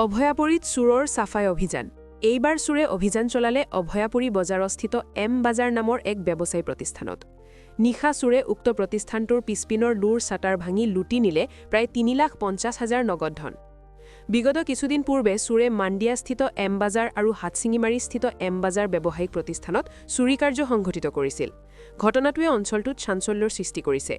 অভয়াপুৰীত চোৰৰ চাফাই অভিযান। এইবাৰ চোৰে অভিযান চলালে অভয়াপুৰী বজাৰস্থিত এম বাজাৰ নামৰ এক ব্যৱসায়ী প্ৰতিষ্ঠানত। নিশা চোৰে উক্ত প্ৰতিষ্ঠানটোৰ পিছপিনৰ লুৰ ছাটাৰ ভাঙি লুটি নিলে প্ৰায় ৩,৫০,০০০ নগদ ধন। বিগত কিছুদিন পূৰ্বে চোৰে মাণ্ডিয়াস্থিত এম বাজাৰ আৰু হাটছিঙিমাৰীস্থিত এম বাজাৰ ব্যৱসায়িক প্ৰতিষ্ঠানত চুৰি কাৰ্য সংঘটিত কৰিছিল। ঘটনাটোৱে অঞ্চলটোত চাঞ্চল্যৰ সৃষ্টি কৰিছে।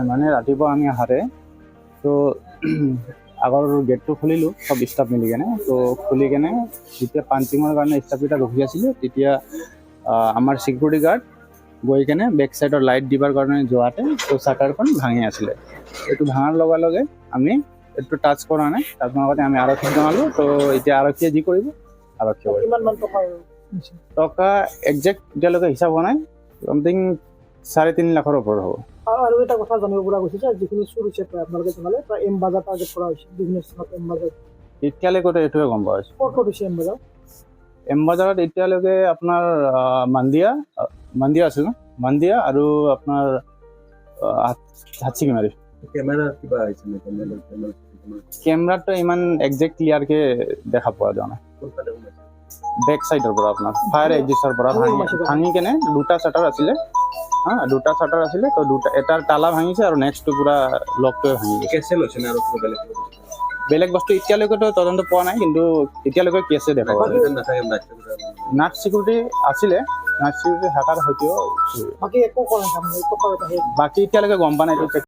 মানে ৰাতিপুৱা আমি আহাৰে তো আগৰ গেটটো খুলিলোঁ চব ষ্টাফ মিলি কেনে। তো খুলি কেনে যেতিয়া পাঞ্চিঙৰ কাৰণে ষ্টাফকেইটা ৰখি আছিলে তেতিয়া আমাৰ চিকিউৰিটি গাৰ্ড গৈ কেনে বেক চাইডৰ লাইট দিবৰ কাৰণে যোৱাতে তো শ্বাটাৰখন ভাঙি আছিলে। এইটো ভাঙাৰ লগে লগে আমি এইটো টাচ কৰা নাই, টাচ কৰাৰ আগতে আমি আৰক্ষীক জনালোঁ। তো এতিয়া আৰক্ষীয়ে যি কৰিব আৰক্ষীয়ে কৰিব। টকা একজেক্ট এতিয়ালৈকে হিচাপ হোৱা নাই, সামথিং 3.5 লাখৰ ওপৰত হ'ব। আৰু এটা কথা জানিব পৰা গৈছে যে যিখিনি চুৰ হৈছে প্ৰায় আপোনালোকে জনালে প্ৰায় এম বাজাৰ টাৰ্গেট কৰা হৈছে বিভিন্ন স্থানত। এম বাজাৰ এতিয়ালৈকে এইটোৱে গম পোৱা হৈছে। ক'ত হৈছে এম বাজাৰ? এম বাজাৰত এতিয়ালৈকে আপোনাৰ মাণ্ডিয়া আছিল ন, মাণ্ডিয়া আৰু আপোনাৰ হাতচিকিমাৰী। কেমেৰাটো ইমান একজেক্ট ক্লিয়াৰকে দেখা পোৱা যোৱা নাই। বেক চাইডৰ পৰা আপোনাৰ ফায়াৰ এক্সিষ্টৰ পৰা ভাঙি কেনে দুটা শ্বাটাৰ আছিলে, দুটা শ্বাটাৰ আছিলে, তো এটাৰ তালা ভাঙিছে আৰু নেক্সটটো পুৰা লকটোৱে ভাঙি গৈছে। বেলেগ বস্তু এতিয়ালৈকেতো তদন্ত পোৱা নাই, কিন্তু এতিয়ালৈকে কেছে দেখা পোৱা যায়। নাইট চিকিউৰিটি আছিলে, নাইট চিকিউৰিটি হাকাৰ হয়তো বাকী একো কৰা নাই, বাকী এতিয়ালৈকে গম পোৱা নাই।